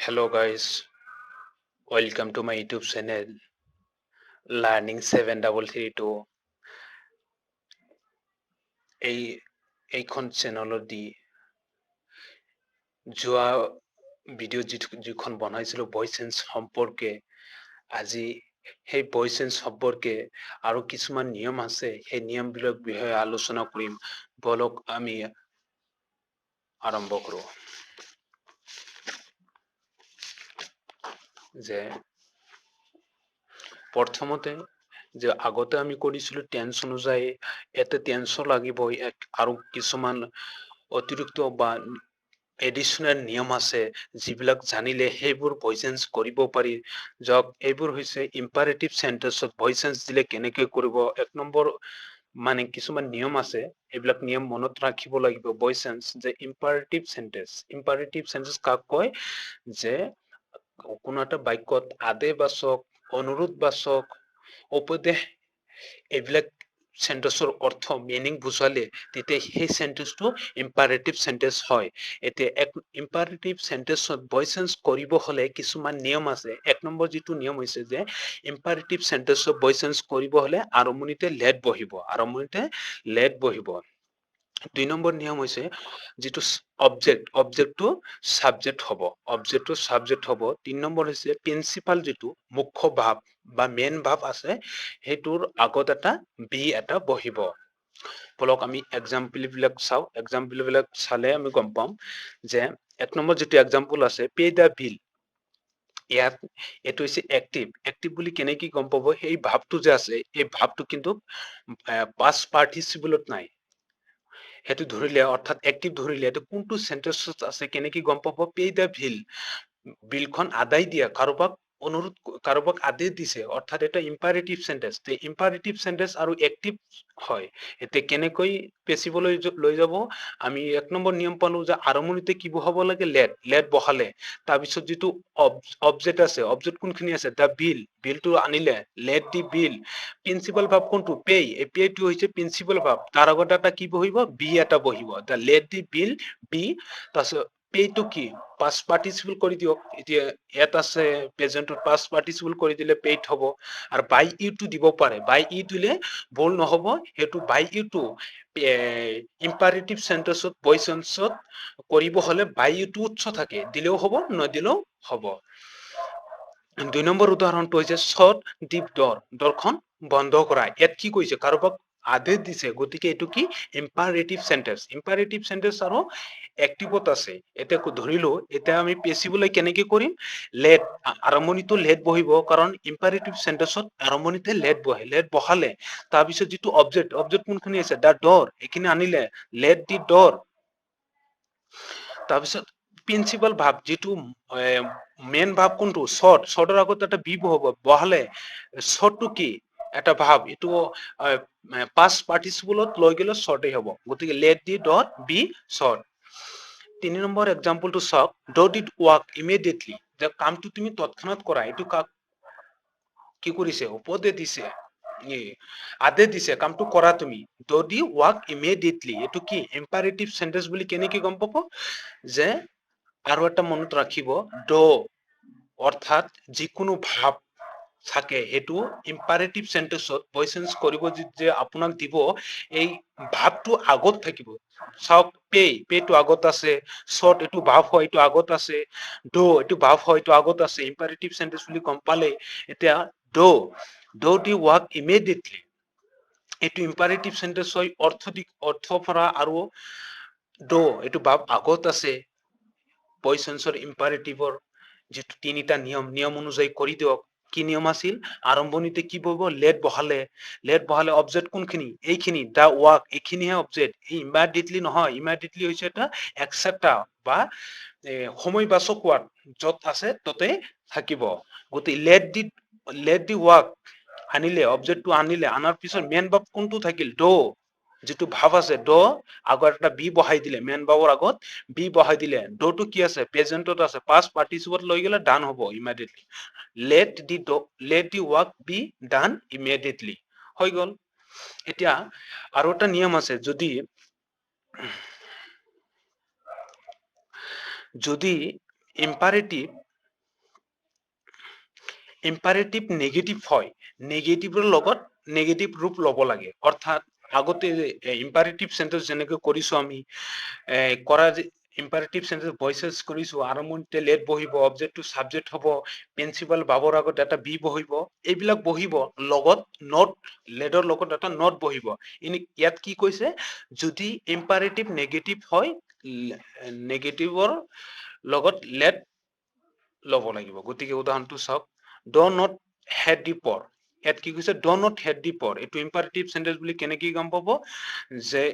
Hello guys, welcome to my YouTube channel Learning 7332 এই এইখন চেনেলত দি যোৱা ভিডিঅ' যিখন বনাইছিলোঁ ভইচ চেঞ্জ সম্পৰ্কে আজি সেই ভইচ চেঞ্জ সম্পৰ্কে আৰু কিছুমান নিয়ম আছে সেই নিয়মবিলাক বিষয়ে আলোচনা কৰিম বলক আমি আৰম্ভ কৰোঁ যে প্ৰথমতে যে আগতে আমি কৰিছিলোঁ টেন্স অনুযায়ী এতে টেন্সও লাগিবই আৰু কিছুমান অতিৰিক্ত বা এডিশনেল নিয়ম আছে যিবিলাক জানিলে সেইবোৰ ভইচ চেঞ্জ কৰিব পাৰি যাওক এইবোৰ হৈছে ইম্পাৰেটিভ সেন্টেন্সত ভইচ চেঞ্জ দিলে কেনেকৈ কৰিব এক নম্বৰ মানে কিছুমান নিয়ম আছে এইবিলাক নিয়ম মনত ৰাখিব লাগিব ভইচ চেঞ্জ যে ইম্পাৰেটিভ সেন্টেন্স কাক কয় যে কোনো এটা বাক্যত আদেশবাচক অনুৰোধবাচক উপদেশ এইবিলাক সেন্টেন্সৰ অৰ্থ মিনিং বুজালে তেতিয়া সেই সেন্টেন্সটো ইম্পাৰেটিভ সেন্টেন্স হয় এতিয়া এক ইম্পাৰেটিভ সেন্টেন্সত ভইচ চেঞ্জ কৰিব হলে কিছুমান নিয়ম আছে এক নম্বৰ যিটো নিয়ম হৈছে যে ইম্পাৰেটিভ সেন্টেন্সত ভইচ চেঞ্জ কৰিব হলে আৰম্ভণিতে লেট বহিব দুই নম্বৰ নিয়ম হৈছে যিটো অবজেক্টটো সাবজেক্ট হ'ব তিন নম্বৰ হৈছে প্ৰিন্সিপাল যিটো মুখ্য ভাৱ বা মেইন ভাৱ আছে সেইটোৰ আগত এটা বি এটা বহিব বলক আমি এক্সাম্পল বিলাক চাওঁ এক্সাম্পল বিলাক চালে আমি গম পাম যে এক নম্বৰ যিটো এক্সাম্পল আছে পে দ্য বিল ইয়াত এইটো হৈছে এক্টিভ বুলি কেনেকে গম পাব এই ভাৱটো যে আছে এই ভাৱটো কিন্তু পাষ্ট পাৰ্টিচিপলত নাই সেইটো ধৰিলে অৰ্থাৎ এক্টিভ ধৰিলে এইটো কোনটো সেন্টেন্সত আছে কেনেকে গম পাব পে দ্য বিলখন আদায় দিয়া কাৰোবাক আদেশ দিছে অৰ্থাৎ এটা ইম্পাৰেটিভ সেন্টেন্স আৰু এক্টিভ হয় এতিয়া কেনেকৈ পেচিবলৈ লৈ যাব আমি এক নম্বৰ নিয়ম পালো যে আৰম্ভণিতে কি বহাব লাগে লেট বহালে তাৰপিছত যিটো অবজেক্ট আছে অবজেক্ট কোনখিনি আছে দা বিলটো আনিলে লেট দি বিল প্ৰিন্সিপাল ভাব কোনটো পেটো হৈছে প্ৰিন্সিপাল ভাব তাৰ আগত এটা কি বহিব বি এটা বহিব দা লেট দি বিল বি তাৰপিছত পেটো কি পাষ্ট পাৰ্টিচিপল কৰি দিয়ক এতিয়া ইয়াত আছে প্ৰেজেন্টত পাষ্ট পাৰ্টিচিপল কৰি দিলে পেইড হ'ব আৰু বাই ইউটো দিব পাৰে বাই ই দিলে ভুল নহব সেইটো বাই ইউটো ইম্পাৰেটিভ সেন্টেন্সত ভইচ চেঞ্জত কৰিব হলে বাই ইউটো উৎস থাকে দিলেও হ'ব নদিলেও হ'ব দুই নম্বৰ উদাহৰণটো হৈছে শট দি দৰখন বন্ধ কৰা ইয়াত কি কৈছে কাৰোবাক আদেশ দিছে গতিকে এইটো কি ইম্পাৰেটিভ সেন্টেন্স আৰু এক্টিভত আছে এতিয়া ধৰিলো এতিয়া আমি পেচিবলৈ কেনেকে কৰিম লেট আৰম্ভণিটো লেট বহিব কাৰণ ইম্পাৰেটিভ সেন্টেন্সত আৰম্ভণিতে লেট বহালে তাৰপিছত যিটো অবজেক্ট কোনখিনি আছে দা ডৰ এইখিনি আনিলে লেট দি ডৰ তাৰপিছত প্ৰিন্সিপাল ভাব যিটো মেইন ভাব কোনটো শৰ্টৰ আগত এটা বি বহালে শৰ্টটো কি এটা ভাব এইটো পাষ্ট পাৰ্টিচিপলত লৈ গেলে শৰ্টেই হ'ব গতিকে let the dot be short তিনি নম্বৰ এক্সাম্পলটো চাওক ডট ইট ৱাৰ্ক ইমিডিয়েটলি যে কামটো তুমি তৎক্ষণাৎ কৰা এইটো কি কৰিছে উপদেশ দিছে আদেশ দিছে কামটো কৰা তুমি ডট ই ৱাৰ্ক ইমিডিয়েটলি এইটো কি ইম্পাৰেটিভ সেন্টেন্স বুলি কেনেকে গম পাব যে আৰু এটা মনত ৰাখিব অৰ্থাৎ যিকোনো ভাৱ থাকে সেইটো ইম্পাৰেটিভ সেন্টেন্সত ভইচ চেঞ্জ কৰিব যে আপোনাক দিব এই ভাৱটো আগত থাকিব চাওক পেটো আগত আছে শৰ্ট এইটো ভাৱ হয় এইটো আগত আছে এইটো ভাৱ হয় এইটো আগত আছে ইম্পাৰেটিভ সেন্টেন্স বুলি গম পালে এতিয়া দি ৱাৰ্ক ইমিডিয়েটলি এইটো ইম্পাৰেটিভ সেন্টেন্স হয় অৰ্থ পৰা আৰু এইটো ভাৱ আগত আছে ভইচ চেঞ্জৰ ইম্পাৰেটিভৰ যিটো তিনিটা নিয়ম অনুযায়ী কৰি দিয়ক কি নিয়ম আছিল আৰম্ভণিতে কি বহিব লেট বহালে অবজেক্ট কোনখিনি এইখিনি দা ৱাৰ্ক এইখিনিহে অবজেক্ট ইমিডিয়েটলি নহয় ইমিডিয়েটলি হৈছে এটা একচেপ্টা বা সময়বাচক ৱাৰ্ড য'ত আছে ততে থাকিব গতিকে লেট দি ৱাৰ্ক আনিলে অবজেক্টটো আনাৰ পিছত মেইন ভাব কোনটো থাকিল যিটো ভাব আছে আগত এটা বি বহাই দিলে মেইন ভাবৰ আগত বি বহাই দিলে টো কি আছে প্ৰেজেন্টত আছে পাষ্ট পাৰ্টিচিপত লৈ গেলে ডান হ'ব immediately late the work be done immediately হৈ গল এতিয়া আৰু এটা নিয়ম আছে যদি ইম্পাৰেটিভ ইম্পাৰেটিভ নেগেটিভ হয়, নেগেটিভৰ লগত নেগেটিভ ৰূপ ল'ব লাগে। অৰ্থাৎ আগতে ইম্পাৰেটিভ সেন্টেন্স যেনেকৈ কৰিছো আমি কৰা ইম্পাৰেটিভ সেন্টেন্স ভইচেছ কৰিছো, আৰম্ভণিতে লেট বহিব, অবজেক্টটো সাবজেক্ট হ'ব, প্ৰিন্সিপাল ভাবৰ আগত এটা বি বহিব, এইবিলাক বহিব, লগত নট, লেটৰ লগত এটা নট বহিব। ইয়াত কি কৈছে, যদি ইম্পাৰেটিভ নেগেটিভ হয়, নেগেটিভৰ লগত লেট ল'ব লাগিব। গতিকে উদাহৰণটো চাওক, ড নট হেড দি পৰ। ইয়াত কি কৈছে, ড নট হেড দি পৰ। এইটো ইম্পাৰেটিভ সেন্টেন্স বুলি কেনেকে গম পাব, যে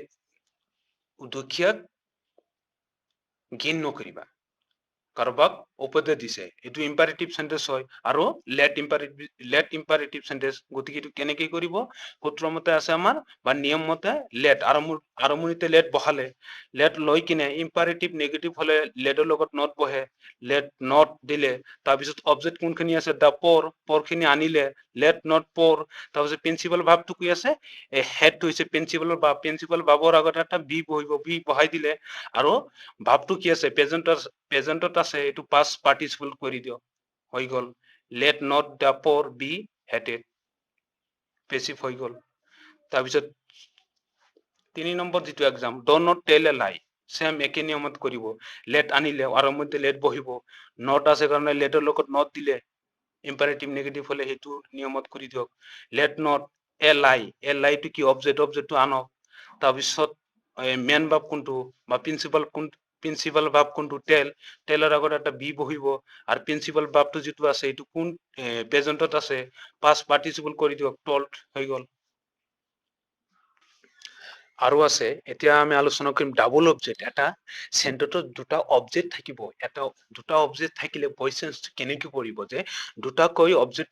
দুখীয়াক ঘিণ নকৰিবা, কাৰোবাক উপদেশ দিছে, এইটো ইম্পাৰেটিভ সেন্টেন্স হয়। আৰু লেট ইম্পাৰেটিভ সেন্টেন্স, গতিকে এইটো কেনেকে কৰিব, সূত্ৰ মতে আছে আমাৰ বা নিয়ম মতে লেট, আৰম্ভণিতে লেট বহালে, লেট লৈ কিনে ইম্পাৰেটিভ নেগেটিভ হলে লেটৰ লগত নট বহে, লেট নট দিলে, তাৰপিছত অবজেক্ট কোনখিনি আছে, দা পৰ, পৰখিনি আনিলে, লেট নট পৰ, তাৰপিছত প্ৰিন্সিপাল ভাবটো কি আছে, হেডটো হৈছে প্ৰিন্সিপালৰ ভাব, প্ৰিন্সিপাল ভাবৰ আগত এটা বি বহিব, বি বহাই দিলে, আৰু ভাবটো কি আছে, প্ৰেজেন্টত আছে, এইটো পাষ্ট পাৰ্টিচিপল কৰি দিয়ক, হৈ গল, লেট নট দা পৰ বি হেডেড, পেচিভ হৈ গল। তাৰপিছত 3 নম্বৰ যিটো এক্সাম, ড নট টেল এ লাই, সেম একে নিয়মত কৰিব, লেট আনিলে, আৰম্ভণিতে লেট বহিব, নট আছে কাৰণে লেটৰ লগত নট দিলে, ইম্পাৰেটিভ নেগেটিভ হলে সেইটো নিয়মত কৰি দিয়ক, লেট নট এ লাই, এ লাইটো কি অবজেক্ট, অবজেক্টটো আনক, তাৰপিছত মেন ভাব কোনটো বা প্ৰিন্সিপাল ভাব কোনটো, টেলৰ আগত এটা বি বহিব, আৰু প্ৰিন্সিপাল ভাবটো যিটো আছে এইটো কোন প্ৰেজেন্টত আছে, পাষ্ট পাৰ্টিচিপল কৰি দিয়ক, টল্ড, হৈ গল। আৰু আছে, এতিয়া আমি আলোচনা কৰিম ডাবল অবজেক্ট। এটা সেন্টেন্সত দুটা অবজেক্ট থাকিব, দুটা অবজেক্ট থাকিলে ভইচ চেঞ্জ কেনেকে কৰিব, যে দুটাকৈ অবজেক্ট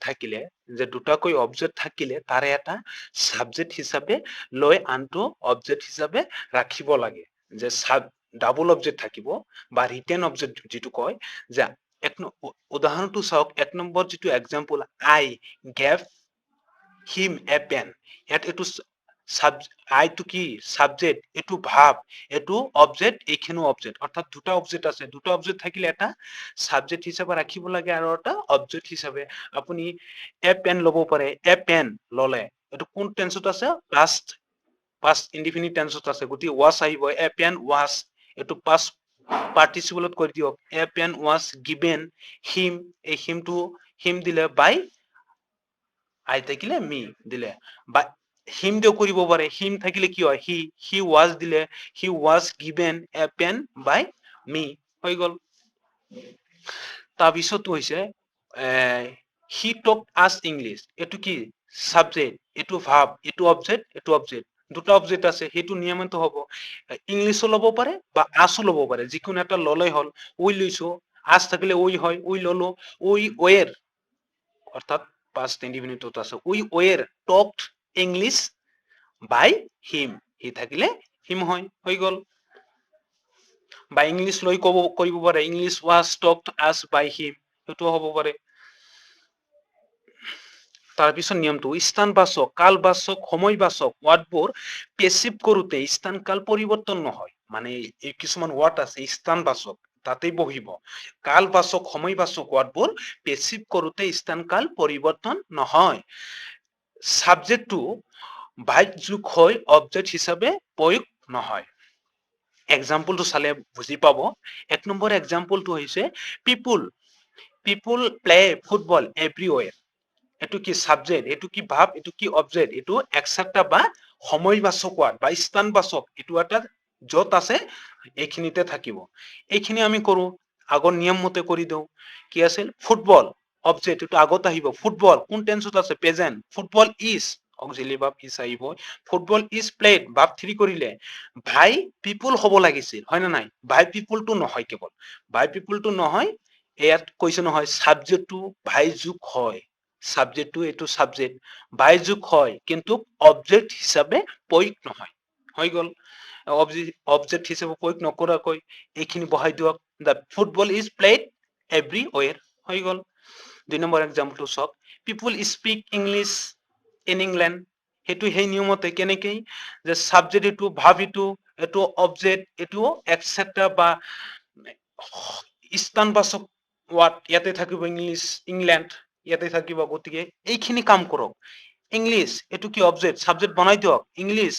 থাকিলে তাৰে এটা সাবজেক্ট হিচাপে লৈ আনটো অবজেক্ট হিচাপে ৰাখিব লাগে। যে ডাবল অবজেক্ট থাকিব বা ৰিটেন অবজেক্ট যিটো কয়, যে উদাহৰণটো চাওক, 1 নম্বৰ যিটো example, I gave him a pen, ইয়াত এইটো আইটো কি সাবজেক্ট, এইটো ভাব, এইটো অবজেক্ট, এইখিনিও অবজেক্ট, অৰ্থাৎ দুটা অবজেক্ট আছে, দুটা অবজেক্ট থাকিলে এটা সাবজেক্ট হিচাপে ৰাখিব লাগে আৰু এটা অবজেক্ট হিচাপে। আপুনি এ পেন ল'ব পাৰে, এ পেন ললে, এইটো কোন টেন্সত আছে, পাষ্ট ইনডিফিনিট টেন্সত আছে, গতিকে ৱাছ আহিব, এ পেন ৱাছ, এইটো পাষ্ট পাৰ্টিচিপলত কৰি দিয়ক, a pen wash given him, এই হিম দিলে বাই, আই থাকিলে মি দিলে, বা হিম দিও কৰিব পাৰে, হিম থাকিলে কি হয়, হি ৱাজ দিলে, he was given a pen by me, হৈ গল। তাৰপিছত হৈছে হি টক আছ ইংলিছ, এইটো কি সাবজেক্ট, এইটো ভাব, এইটো অবজেক্ট, দুটা অবজেক্ট আছে, সেইটো নিয়মতো হ'ব, ইংলিছো ল'ব পাৰে বা আছো ল'ব পাৰে, যিকোনো এটা ললেই হ'ল, উই লৈছো, আছ থাকিলে উই হয়, উই ললো, উই ওয়েৰ, অৰ্থাৎ পাষ্ট ইনডিফিনিটত আছে, we were talked English by him, he থাকিলে হিম হয়, হৈ গল। বা ইংলিছ লৈ কৰিব পাৰে, ইংলিছ ৱাজ টকড আছ বাই হিম, সেইটো হ'ব পাৰে। তাৰপিছত নিয়মটো, স্থানবাচক, কালবাচক, সময়বাচক ৱাৰ্ডবোৰ পেচিভ কৰোতে স্থান কাল পৰিৱৰ্তন নহয়, মানে কিছুমান ৱাৰ্ড আছে স্থানবাচক, তাতেই বহিব, কালবাচক, সময়বাচক ৱাৰ্ডবোৰ পেচিভ কৰোতে স্থান কাল পৰিৱৰ্তন নহয়, সাবজেক্টটো ভাইব যোগ হৈ অবজেক্ট হিচাপে প্ৰয়োগ নহয়। এক্সাম্পলটো চালে বুজি পাব। 1 নম্বৰ এক্সাম্পলটো হৈছে, পিপুল প্লে ফুটবল এভৰিৱেৰ, এইটো কি সাবজেক্ট, এইটো কি ভাব, এইটো কি অবজেক্ট, এইটো এক্সেপ্টা বা সময়বাচক ৱাৰ্ড বা স্থানবাচক, এইটো এটা য'ত আছে এইখিনিতে থাকিব। এইখিনি আমি কৰো, আগৰ নিয়ম মতে কৰি দিওঁ। কি আছিল, ফুটবল অবজেক্ট, এইটো আগত আহিব, ফুটবল কোন টেন্সত আছে, present, football is auxiliary verb is আহিব, ফুটবল ইজ প্লেড ভাৰ্ব 3 কৰিলে, ভাই পিপুল হ'ব লাগিছিল, হয় নে নাই, ভাই পিপুলটো নহয়, কেৱল ভাই পিপুলটো নহয়, ইয়াত কৈছে নহয় সাবজেক্টটো ভাই যোগ হয়, সাবজেক্টটো এইটো সাবজেক্ট বাই যোগ হয়, কিন্তু অবজেক্ট হিচাপে প্ৰয়োগ নহয়, হৈ গল। অবজেক্ট হিচাপে প্ৰয়োগ নকৰাকৈ এইখিনি বহাই দিয়ক, দা ফুটবল ইজ প্লেড এভৰিৱেৰ, হৈ গল। 2 নম্বৰ এক্সাম্পলটো চাওক, পিপুল স্পীক ইংলিছ ইন ইংলেণ্ড, সেইটো সেই নিয়মতে, কেনেকৈ, যে সাবজেক্ট এইটো, ভাব এইটো অবজেক্ট, এইটো এক্সেট্ৰা বা স্থানবাচক ৱাৰ্ড ইয়াতে থাকিব, ইংলিছ, ইংলেণ্ড, ইয়াতে থাকিব গতিকে এইখিনি কাম কৰক ইংলিছ এটো কি অবজেক্ট সাবজেক্ট বনাই দিয়ক ইংলিছ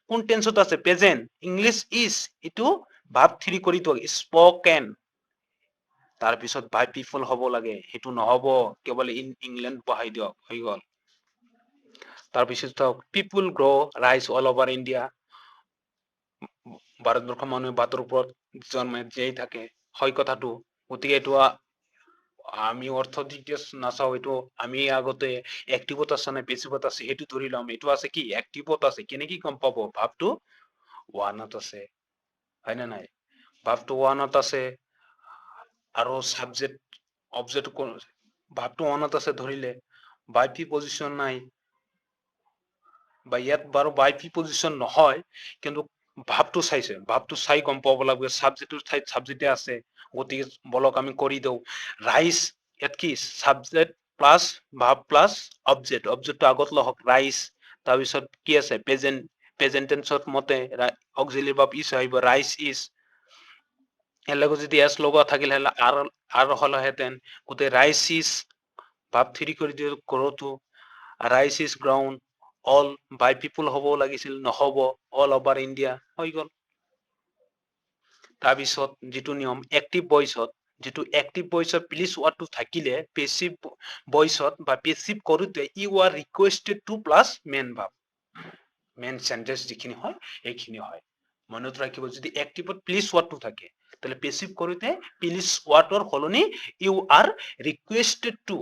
কোন টেন্সত আছে প্ৰেজেন্ট ইংলিছ ইজ এটো ভাৰ্ব 3 কৰি দিয়ক স্পোকেন তাৰ পিছত বাই পিপল হ'ব লাগে হেতু নহব কেৱল ইন ইংল্যান্ড বহাই দিয়ক হৈ গল তাৰ পিছত পিপল গ্ৰো ৰাইজ অল ওভাৰ ইন্ডিয়া ভাৰতবৰ্ষৰ মানুহে বাতৰ ওপৰত জন্মে জীয়াই থাকে হয় কথাটো গতিকে এইটো আমি অর্থ দিকে নাচাও এইটো আমি আগতে অ্যাক্টিভত আছে না পেসিভত আছে হেতু ধৰি লম এইটো আছে কি অ্যাক্টিভত আছে কেনেকি গম পাব ভাবটো ওয়ানত আছে হয় না নাই ভাবটো ওয়ানত আছে আৰু সাবজেক্ট অবজেক্ট ভাবটো ওয়ানত আছে ধৰিলে বাই পি পজিশন নাই বা ইয়াত বাৰু বাই পি পজিশন নহয় কিন্তু ভাবটো চাইছে ভাবটো চাই গম পাব লাগিব সাবজেক্টৰ ঠাইত সাবজেক্টে আছে গতিকে বলক আমি কৰি দিও রাইস ইয়াত কি সাবজেক্ট প্লাস ভাব প্লাস অবজেক্ট অবজেক্টটো আগত লহক রাইস তাৰপিছত কি আছে প্ৰেজেন্ট প্ৰেজেন্ট টেন্সত মতে অক্সিলাৰি ভাব ইজ আহিব ৰাইস ইজ এৰ লগত যদি এস লগোৱা থাকিলে হলে আৰ হলহেঁতেন গোটেই ৰাইস ইজ ভাব 3 কৰি দিও গ্ৰোটো রাইস ইজ গ্রাউন্ড অল বাই পিপল হ'ব লাগিছিল নহব অল ওভার ইন্ডিয়া হৈ গল তাৰপিছত যেটো নিয়ম এক্টিভ ভয়েসত যেটো এক্টিভ ভয়েসত প্লিজ ওয়াৰ্ডটো থাকিলে পেসিভ ভয়েসত বা পেসিভ কৰোতে you are requested to plus main ভাব মেন সেন্টেন্স যিখিনি হয় এইখিনি হয় মনত ৰাখিব যদি এক্টিভত প্লিজ ওয়াৰ্ডটো থাকে তাহলে পেসিভ কৰোতে প্লিজ ওয়াৰ্ডৰ হলনি you are requested to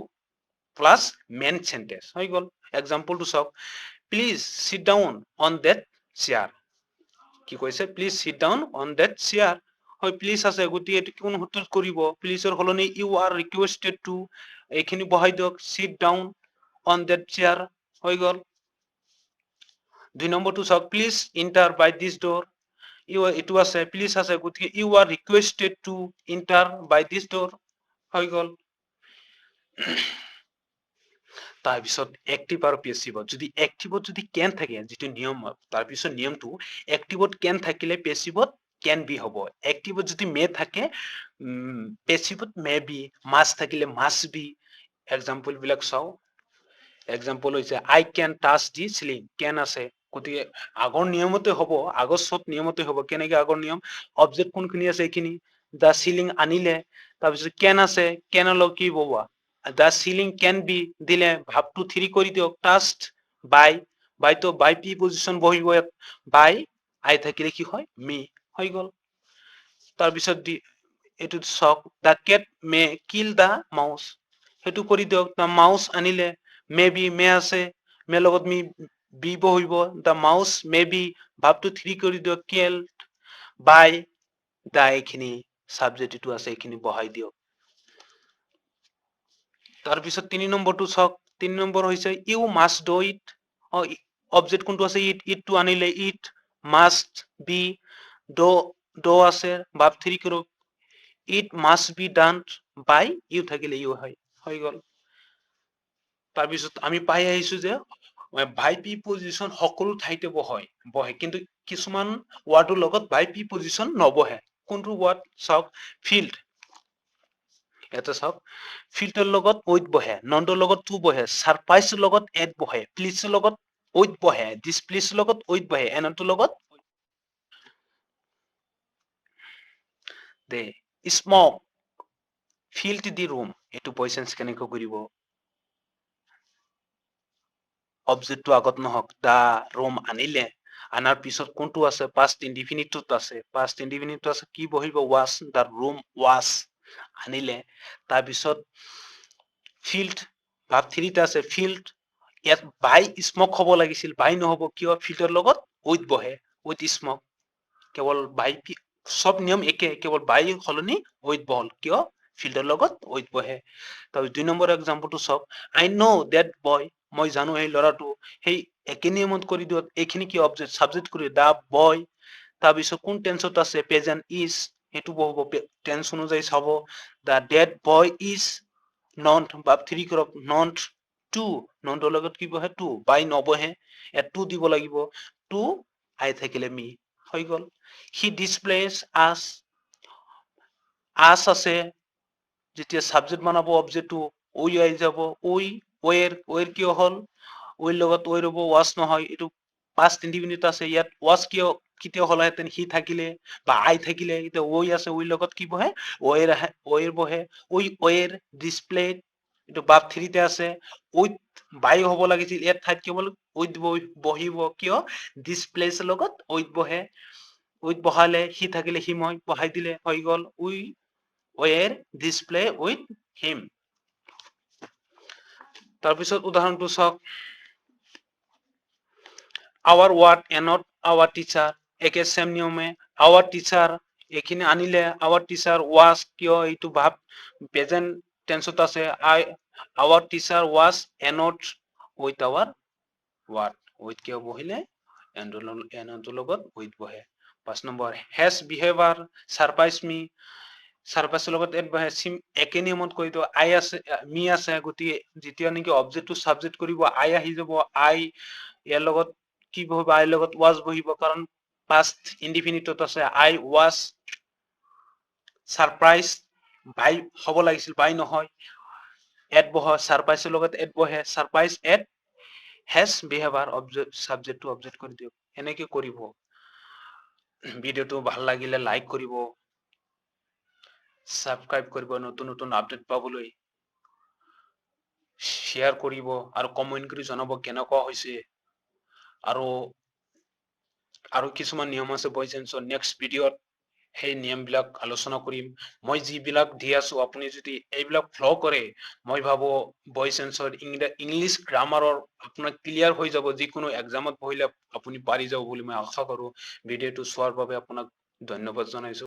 plus main sentence হৈ গল এক্সাম্পলটো চাওক please sit down on that chair কি কৈছে please sit down on that chair হয় প্লিজ আছে গতি এটো কোন হতুল কৰিব প্লিজৰ হলনি ইউ আর রিকোয়েস্টেড টু এইখিনি বহাই দিয়ক sit down on that chair হৈ গল 2 নম্বৰটো চাওক please enter by this door you এটো আছে প্লিজ আছে গতি U are requested to enter by this door হৈ গল তাৰপিছত এক্টিভ আৰু পেসিভত যদি এক্টিভত যদি ক্যান থাকে যেটো নিয়ম তাৰপিছত নিয়মটো এক্টিভত ক্যান থাকিলে পেসিভত ক্যান বি হ'ব এক্টিভত যদি মে থাকে পেসিভত মে বি মাস থাকিলে মাস বি এক্সাম্পল বিলাক চাও এক্সাম্পল হৈছে I can touch the ceiling can আছে গতিকে আগৰ নিয়মতে হ'ব আগৰ সব নিয়মতে হ'ব কেনেকে আগৰ নিয়ম অবজেক্ট কোনখিনি আছে এইখিনি দা সিলিং আনিলে তাৰপিছত ক্যান আছে ক্যানৰ লগ কি ববা the ceiling can be দিলে ভাবটো 3 কৰি দিয়ক টাস্ট বাই তো বাই পি পজিশন বহিব বাই আই থাকিলে কি হয় মি হৈ গল তাৰপিছত এটো চক দা কেট মে কিল দা মাউস হেতু কৰি দিয়ক দা মাউস আনিলে মে বি মে আছে মে লগত মি বি বহিব দা মাউস মে বি ভাবটো 3 কৰি দিয়ক কিল বাই দা এইখিনি সাবজেক্ট এটো আছে এইখিনি বহাই দিয়ক তাৰপিছত 3 নম্বৰটো চাওক 3 নম্বৰ হৈছে you must do it object কোনটো আছে ইট টো আনিলে ইট মাস্ট বি ডো আছে ভাব 3 কৰক it must be done by you থাকিলে ইউ হয় হৈ গল তাৰপিছত আমি পাই আহিছো যে ভাই পি পজিশন সকলো ঠাইতে বহে কিন্তু কিছুমান ওয়াৰ্ডৰ লগত ভাই পি পজিশন নবহে কোনটো ওয়াৰ্ড চাওক ফিল্ড এটা চাওক ফিল্ডৰ লগত ওইট বহে নন্দৰ লগত টু বহে সাৰপ্ৰাইজৰ লগত এড বহে প্লিজৰ লগত ওইট বহে ডিসপ্লেসৰ লগত ওইট বহে এনটোৰ লগত দে স্মক ফিল্ড দি ৰুম এটো পজিশন কেনেকৈ কৰিব অবজেক্টটো আগত নহক দা ৰুম আনিলে আনাৰ পিছত কোনটো আছে পাস্ট ইনডিফিনিটত আছে পাস্ট ইনডিফিনিট আছে কি বহিব ওয়াশ দা ৰুম ওয়াশ আনিলে তাৰপিছত ফিল্ড ভাব 3 টা আছে ফিল্ড ইয়াত বাই স্মক হ'ব লাগিছিল বাই নহব কিয় ফিল্ডৰ লগত উইথ বহে উইথ স্মক কেৱল বাই সব নিয়ম একে কেৱল বাই হলনি উইথ বহল কিয় ফিল্ডৰ লগত উইথ বহে তাৰপিছত 2 নম্বৰ এক্সাম্পলটো চাওক আই নো দ্যাট বয় মই জানো এই লৰাটো সেই একে নিয়মত কৰি দিয়ক এইখিনি কি অবজেক্ট সাবজেক্ট কৰি দা বয় তাৰপিছত কোন টেন্সত আছে প্ৰেজেন্ট ইজ হেতু বহব টেন্স অনুযায়ী চাব দা ডেড বয় ইজ নট ভাব 3 কৰক নট টু নটৰ লগত কি বহে টু বাই নবহে এ টু দিব লাগিব টু আই থাকিলে মি হৈ গল হি ডিসপ্লেস আস আছে যেতিয়া সাবজেক্ট বনাব অবজেক্টটো আহি যাব ওয়ের কিয় হল ওইৰ লগত ওই ৰব ওয়াজ নহয় এইটো পাষ্ট ইনডিফিনিট আছে ইয়াত ওয়াজ কিয় কেতিয়া হলাহেঁতেন হি থাকিলে বা আই থাকিলে এতিয়া ওই আছে ওইৰ লগত কি বহে ওয়েৰ বহে ওয়েৰ ডিসপ্লে এইটো বাপ থ্ৰীতে আছে উইথ বাই হ'ব লাগিছিল ইয়াত ঠাইত কেৱল উইথ বহিব কিয় ডিসপ্লেচ লগত উইথ বহে উইথ বহালে হি থাকিলে হি মই বহাই দিলে হৈ গল ওয়ের ডিসপ্লে উইথ হিম তাৰপিছত উদাহৰণটো চাওক আৱাৰ ওয়াৰ্ড এনট আৱাৰ টিচাৰ একে সেম নিয়মে আৱাৰ টিচাৰ এইখিনি আনিলে আৱাৰ টিচাৰ ওয়াজ কিয় এইটো ভাব প্ৰেজেন্ট টেন্সত আছে our teacher was annoyed with our ward with কিয় বহিলে এনটোৰ লগত উইথ বহে 5 নম্বৰ হেজ বিহেভিয়াৰ সাৰপ্ৰাইজ মি সাৰপ্ৰাইজৰ লগত এড বহে সিম একে নিয়মত কৈ দিও আই আছে মি আছে গতিকে যেতিয়া নেকি অবজেক্টটো সাবজেক্ট কৰিব আই আহি যাব আই ইয়াৰ লগত কি বহিব আইৰ লগত ওয়াজ বহিব কাৰণ পাষ্ট ইনডিফিনিটত আছে আই ওয়াজ সাৰপ্ৰাইজ বাই হ'ব লাগিছিল বাই নহয় এড বহে সাৰপ্ৰাইজৰ লগত এড বহে সাৰপ্ৰাইজ এড his behaviour object subject to object কৰি দিয়ক এনেকে কৰিব ভিডিওটো ভাল লাগিলে লাইক কৰিব সাবস্ক্ৰাইব কৰিব নতুন নতুন আপডেট পাবলৈ শেয়াৰ কৰিব আৰু কমেন্ট কৰি জনাব কেনেকুৱা হৈছে আৰু কিছুমান নিয়ম আছে ভয়েস চেঞ্জৰ নেক্সট ভিডিঅ'ত সেই নিয়মবিলাক আলোচনা কৰিম মই যিবিলাক দি আছো আপুনি যদি এইবিলাক ফলো কৰে মই ভাবো ভয়েস চেঞ্জৰ ইংলিছ গ্ৰামাৰৰ আপোনাৰ ক্লিয়াৰ হৈ যাব যিকোনো এক্সামত বহিলে আপুনি পাৰি যাব বুলি মই আশা কৰো ভিডিঅ'টো চোৱাৰ বাবে আপোনাক ধন্যবাদ জনাইছো